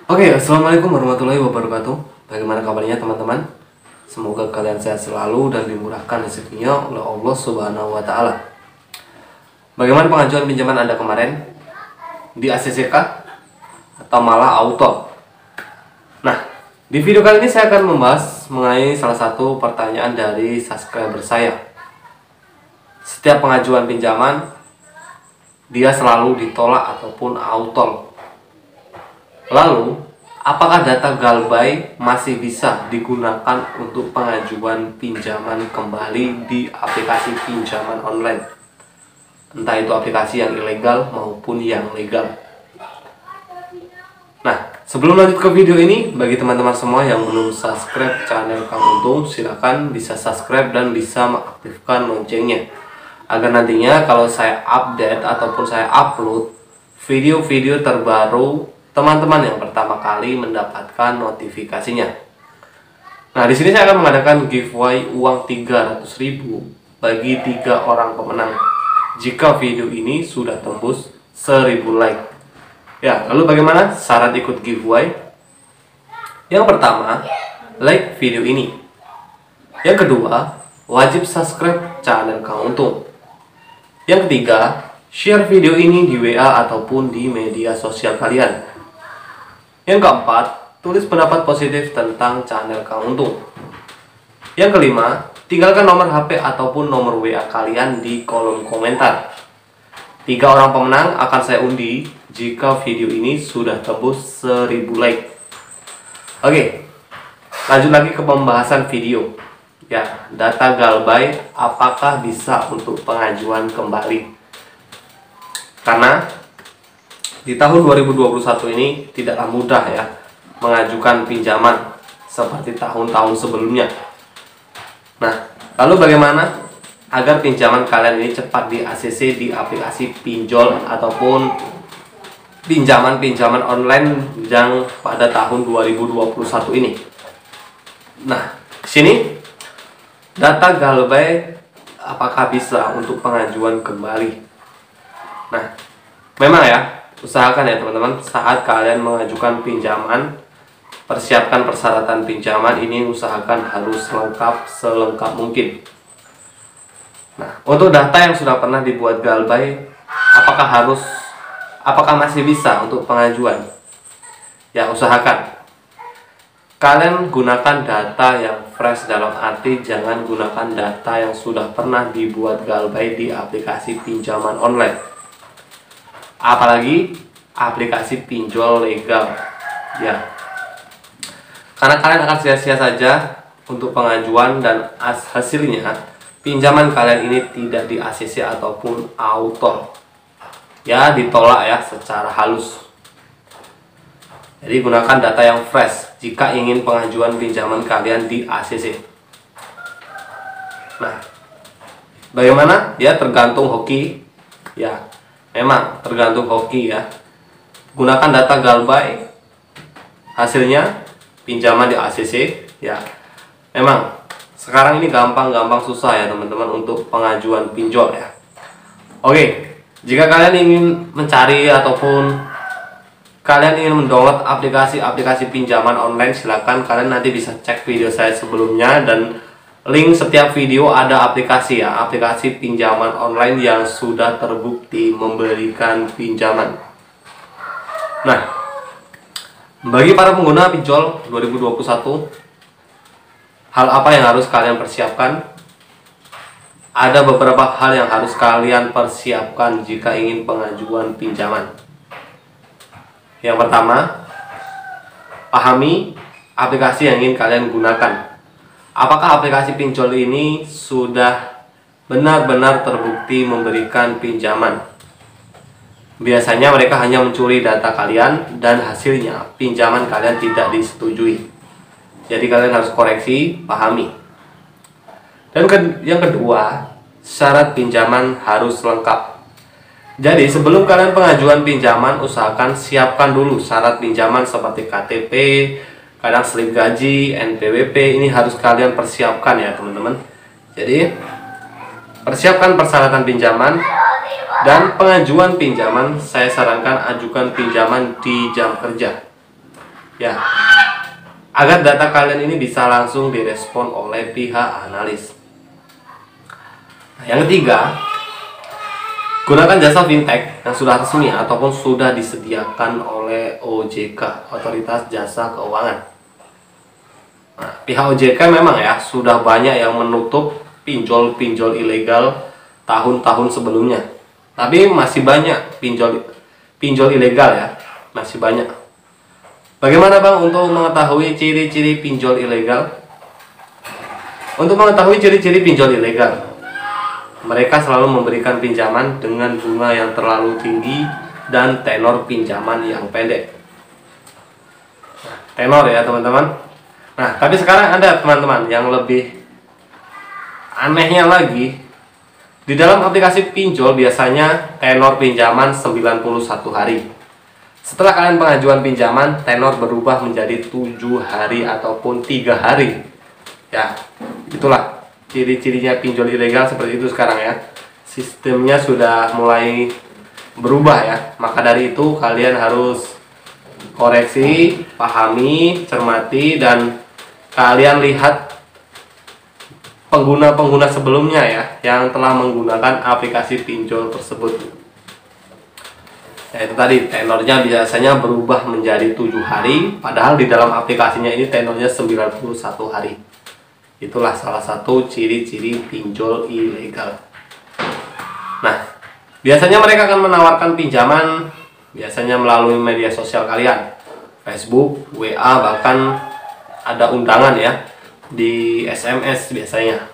Oke, assalamualaikum warahmatullahi wabarakatuh. Bagaimana kabarnya teman-teman? Semoga kalian sehat selalu dan dimurahkan rezekinya oleh Allah Subhanahu wa Ta'ala. Bagaimana pengajuan pinjaman Anda kemarin? Di ACC kah? Atau malah auto? Nah, di video kali ini saya akan membahas mengenai salah satu pertanyaan dari subscriber saya. Setiap pengajuan pinjaman, dia selalu ditolak ataupun auto. Lalu, apakah data Galbay masih bisa digunakan untuk pengajuan pinjaman kembali di aplikasi pinjaman online? Entah itu aplikasi yang ilegal maupun yang legal. Nah, sebelum lanjut ke video ini, bagi teman-teman semua yang belum subscribe channel Kang Untung, silakan bisa subscribe dan bisa mengaktifkan loncengnya, agar nantinya kalau saya update ataupun saya upload video-video terbaru, teman-teman yang pertama kali mendapatkan notifikasinya. Nah, di sini saya akan mengadakan giveaway uang 300.000 bagi 3 orang pemenang jika video ini sudah tembus 1000 like. Ya, lalu bagaimana syarat ikut giveaway? Yang pertama, like video ini. Yang kedua, wajib subscribe channel Kang Untung. Yang ketiga, share video ini di WA ataupun di media sosial kalian. Yang keempat, tulis pendapat positif tentang channel Kang Untung. Yang kelima, tinggalkan nomor HP ataupun nomor WA kalian di kolom komentar. 3 orang pemenang akan saya undi jika video ini sudah tembus 1000 like. Oke, lanjut lagi ke pembahasan video. Ya, data Galbay apakah bisa untuk pengajuan kembali? Karena di tahun 2021 ini tidaklah mudah ya mengajukan pinjaman seperti tahun-tahun sebelumnya. Nah, lalu bagaimana agar pinjaman kalian ini cepat di ACC di aplikasi pinjol ataupun pinjaman-pinjaman online yang pada tahun 2021 ini? Nah, sini data Galbay apakah bisa untuk pengajuan kembali? Nah, memang ya, usahakan ya teman-teman, saat kalian mengajukan pinjaman, persiapkan persyaratan pinjaman ini, usahakan harus lengkap selengkap mungkin. Nah, untuk data yang sudah pernah dibuat Galbay, apakah masih bisa untuk pengajuan? Ya, usahakan kalian gunakan data yang fresh, dalam arti jangan gunakan data yang sudah pernah dibuat Galbay di aplikasi pinjaman online. Apalagi aplikasi pinjol legal ya, karena kalian akan sia-sia saja untuk pengajuan dan hasilnya pinjaman kalian ini tidak di ACC ataupun auto ya, ditolak ya secara halus. Jadi gunakan data yang fresh jika ingin pengajuan pinjaman kalian di ACC. Nah, bagaimana ya, tergantung hoki ya. Memang tergantung hoki ya. Gunakan data Galbay, hasilnya pinjaman di ACC ya. Memang sekarang ini gampang susah ya teman-teman untuk pengajuan pinjol ya. Oke, jika kalian ingin mencari ataupun kalian ingin mendownload aplikasi pinjaman online, silakan kalian nanti bisa cek video saya sebelumnya, dan link setiap video ada aplikasi ya, aplikasi pinjaman online yang sudah terbukti memberikan pinjaman. Nah, bagi para pengguna pinjol 2021, hal apa yang harus kalian persiapkan? Ada beberapa hal yang harus kalian persiapkan jika ingin pengajuan pinjaman. Yang pertama, pahami aplikasi yang ingin kalian gunakan. Apakah aplikasi pinjol ini sudah benar-benar terbukti memberikan pinjaman? Biasanya mereka hanya mencuri data kalian dan hasilnya pinjaman kalian tidak disetujui. Jadi kalian harus koreksi, pahami. Dan yang kedua, syarat pinjaman harus lengkap. Jadi sebelum kalian pengajuan pinjaman, usahakan siapkan dulu syarat pinjaman seperti KTP, kadang slip gaji, NPWP, ini harus kalian persiapkan ya teman-teman. Jadi persiapkan persyaratan pinjaman dan pengajuan pinjaman. Saya sarankan ajukan pinjaman di jam kerja. Ya, agar data kalian ini bisa langsung direspon oleh pihak analis. Nah, yang ketiga, gunakan jasa fintech yang sudah resmi ataupun sudah disediakan oleh OJK, Otoritas Jasa Keuangan. Nah, pihak OJK memang ya sudah banyak yang menutup pinjol-pinjol ilegal tahun-tahun sebelumnya. Tapi masih banyak pinjol ilegal ya, masih banyak. Bagaimana Bang untuk mengetahui ciri-ciri pinjol ilegal? Untuk mengetahui ciri-ciri pinjol ilegal, mereka selalu memberikan pinjaman dengan bunga yang terlalu tinggi dan tenor pinjaman yang pendek. Nah, tenor ya teman-teman. Nah, tapi sekarang ada teman-teman yang lebih anehnya lagi. Di dalam aplikasi pinjol biasanya tenor pinjaman 91 hari. Setelah kalian pengajuan pinjaman, tenor berubah menjadi 7 hari ataupun 3 hari. Ya, itulah ciri-cirinya pinjol ilegal seperti itu sekarang ya. Sistemnya sudah mulai berubah ya. Maka dari itu kalian harus koreksi, pahami, cermati, dan kalian lihat pengguna-pengguna sebelumnya ya yang telah menggunakan aplikasi pinjol tersebut. Ya, itu tadi tenornya biasanya berubah menjadi 7 hari, padahal di dalam aplikasinya ini tenornya 91 hari. Itulah salah satu ciri-ciri pinjol ilegal. Nah, biasanya mereka akan menawarkan pinjaman biasanya melalui media sosial kalian, Facebook, WA, bahkan ada undangan ya di SMS biasanya.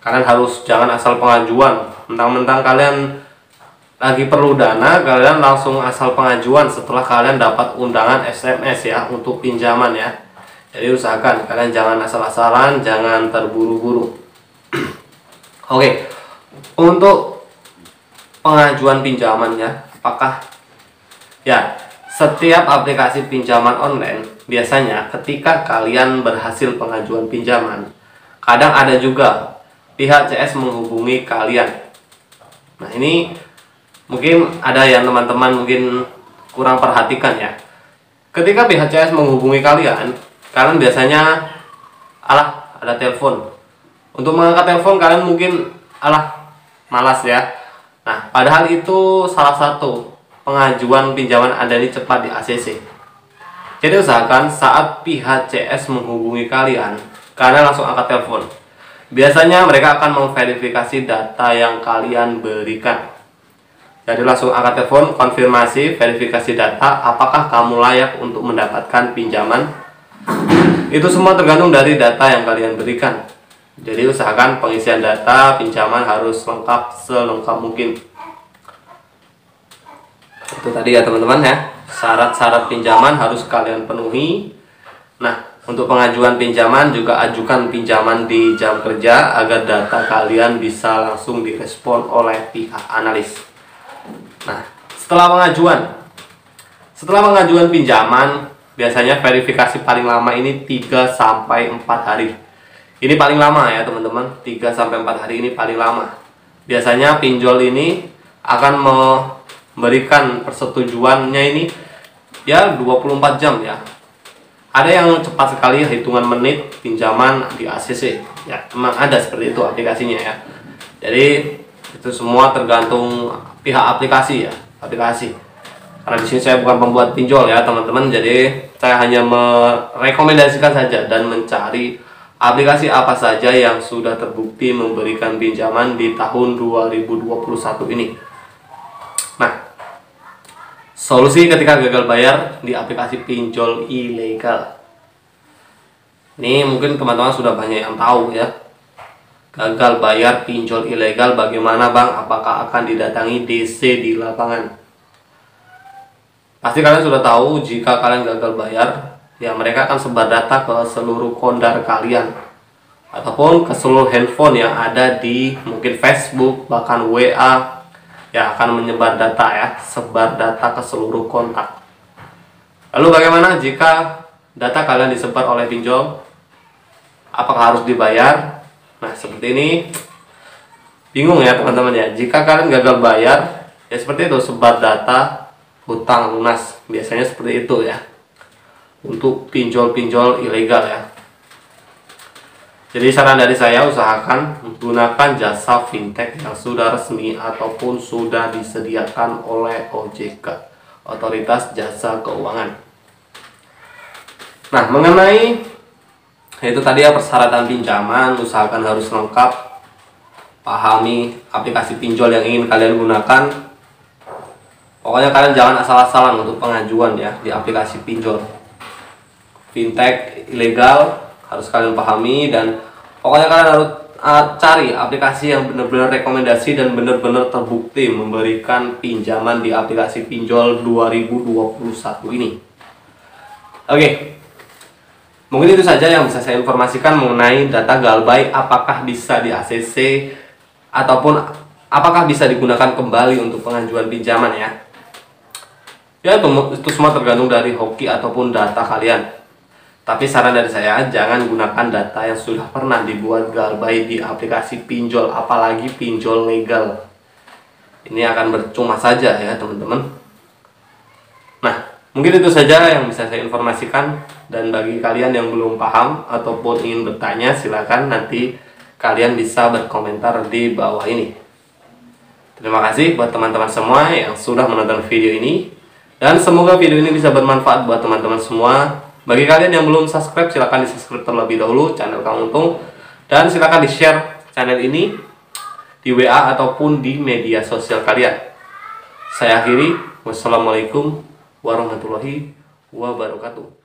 Kalian harus jangan asal pengajuan, mentang-mentang kalian lagi perlu dana, kalian langsung asal pengajuan setelah kalian dapat undangan SMS ya untuk pinjaman ya. Jadi usahakan kalian jangan asal-asalan, jangan terburu-buru. Oke, untuk pengajuan pinjamannya, apakah ya setiap aplikasi pinjaman online biasanya ketika kalian berhasil pengajuan pinjaman, kadang ada juga pihak CS menghubungi kalian. Nah, ini mungkin ada yang teman-teman mungkin kurang perhatikan ya. Ketika pihak CS menghubungi kalian, kalian biasanya ada telepon. Untuk mengangkat telepon kalian mungkin malas ya. Nah, padahal itu salah satu pengajuan pinjaman Anda ini cepat di ACC. Jadi usahakan saat pihak CS menghubungi kalian, kalian langsung angkat telepon. Biasanya mereka akan memverifikasi data yang kalian berikan. Jadi langsung angkat telepon, konfirmasi, verifikasi data, apakah kamu layak untuk mendapatkan pinjaman. Itu semua tergantung dari data yang kalian berikan. Jadi usahakan pengisian data pinjaman harus lengkap, selengkap mungkin. Itu tadi ya teman-teman ya, syarat-syarat pinjaman harus kalian penuhi. Nah, untuk pengajuan pinjaman juga ajukan pinjaman di jam kerja agar data kalian bisa langsung direspon oleh pihak analis. Nah, setelah pengajuan pinjaman biasanya verifikasi paling lama ini 3-4 hari. Ini paling lama ya teman-teman, 3-4 hari ini paling lama. Biasanya pinjol ini akan memberikan persetujuannya ini ya 24 jam ya. Ada yang cepat sekali, hitungan menit pinjaman di ACC. Ya, memang ada seperti itu aplikasinya ya. Jadi itu semua tergantung pihak aplikasi ya, aplikasi. Karena di sini saya bukan pembuat pinjol ya teman-teman, jadi saya hanya merekomendasikan saja dan mencari aplikasi apa saja yang sudah terbukti memberikan pinjaman di tahun 2021 ini. Nah, solusi ketika gagal bayar di aplikasi pinjol ilegal. Ini mungkin teman-teman sudah banyak yang tahu ya. Gagal bayar pinjol ilegal bagaimana Bang? Apakah akan didatangi DC di lapangan? Pasti kalian sudah tahu jika kalian gagal bayar, ya mereka akan sebar data ke seluruh kondar kalian ataupun ke seluruh handphone yang ada di mungkin Facebook, bahkan WA. Ya akan menyebar data ya, sebar data ke seluruh kontak. Lalu bagaimana jika data kalian disebar oleh pinjol? Apakah harus dibayar? Nah, seperti ini bingung ya teman-teman ya. Jika kalian gagal bayar, ya seperti itu, sebar data hutang lunas, biasanya seperti itu ya. untuk pinjol-pinjol ilegal ya. Jadi saran dari saya, usahakan gunakan jasa fintech yang sudah resmi ataupun sudah disediakan oleh OJK, Otoritas Jasa Keuangan. Nah, mengenai itu tadi ya, persyaratan pinjaman, usahakan harus lengkap, pahami aplikasi pinjol yang ingin kalian gunakan. Pokoknya kalian jangan asal-asalan untuk pengajuan ya di aplikasi pinjol fintech ilegal, harus kalian pahami. Dan pokoknya kalian harus cari aplikasi yang benar-benar rekomendasi dan benar-benar terbukti memberikan pinjaman di aplikasi pinjol 2021 ini. Oke, mungkin itu saja yang bisa saya informasikan mengenai data Galbay, apakah bisa di ACC ataupun apakah bisa digunakan kembali untuk pengajuan pinjaman ya. Ya, itu semua tergantung dari hoki ataupun data kalian. Tapi saran dari saya, jangan gunakan data yang sudah pernah dibuat Galbay di aplikasi pinjol, apalagi pinjol legal. Ini akan percuma saja ya teman-teman. Nah, mungkin itu saja yang bisa saya informasikan. Dan bagi kalian yang belum paham ataupun ingin bertanya, silakan nanti kalian bisa berkomentar di bawah ini. Terima kasih buat teman-teman semua yang sudah menonton video ini. Dan semoga video ini bisa bermanfaat buat teman-teman semua. Bagi kalian yang belum subscribe, silahkan di subscribe terlebih dahulu channel Kang Untung. Dan silahkan di share channel ini di WA ataupun di media sosial kalian. Saya akhiri. Wassalamualaikum warahmatullahi wabarakatuh.